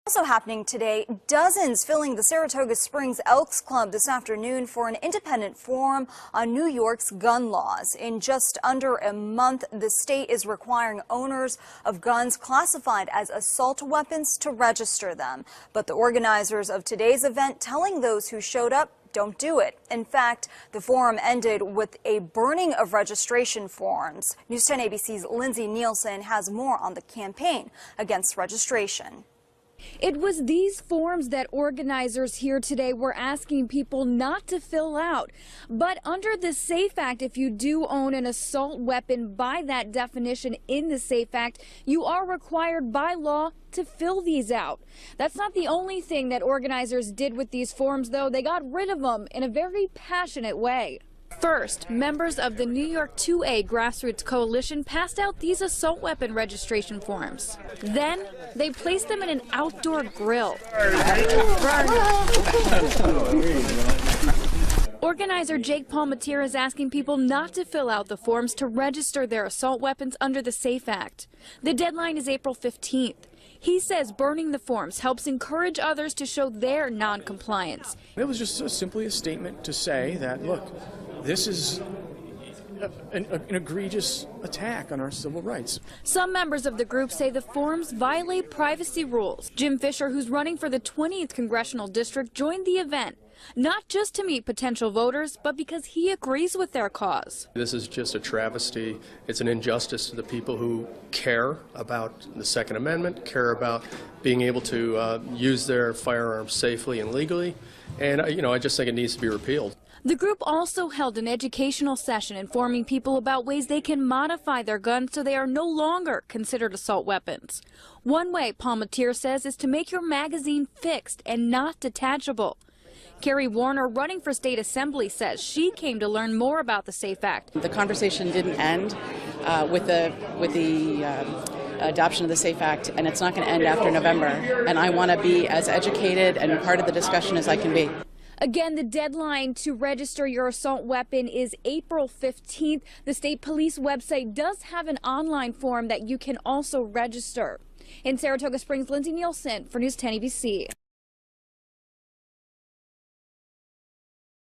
Also happening today, dozens filling the Saratoga Springs Elks Club this afternoon for an independent forum on New York's gun laws. In just under a month, the state is requiring owners of guns classified as assault weapons to register them. But the organizers of today's event telling those who showed up, don't do it. In fact, the forum ended with a burning of registration forms. News 10 ABC's Lindsay Nielsen has more on the campaign against registration. It was these forms that organizers here today were asking people not to fill out. But under the SAFE Act, if you do own an assault weapon by that definition in the SAFE Act, you are required by law to fill these out. That's not the only thing that organizers did with these forms, though. They got rid of them in a very passionate way. First, members of the New York 2A Grassroots Coalition passed out these assault weapon registration forms. Then, they placed them in an outdoor grill. Organizer Jake Palmatier is asking people not to fill out the forms to register their assault weapons under the SAFE Act. The deadline is April 15th. He says burning the forms helps encourage others to show their non-compliance. It was just simply a statement to say that, look, this is an egregious attack on our civil rights. Some members of the group say the forms violate privacy rules. Jim Fisher, who's running for the 20th Congressional District, joined the event, not just to meet potential voters, but because he agrees with their cause. This is just a travesty. It's an injustice to the people who care about the Second Amendment, care about being able to use their firearms safely and legally. And, I just think it needs to be repealed. The group also held an educational session informing people about ways they can modify their guns so they are no longer considered assault weapons. One way, Palmatier says, is to make your magazine fixed and not detachable. Carrie Warner, running for state assembly, says she came to learn more about the SAFE Act. The conversation didn't end with the adoption of the SAFE Act, and it's not going to end after November. And I want to be as educated and part of the discussion as I can be. Again, the deadline to register your assault weapon is April 15th. The state police website does have an online form that you can also register. In Saratoga Springs, Lindsay Nielsen for News 10 ABC.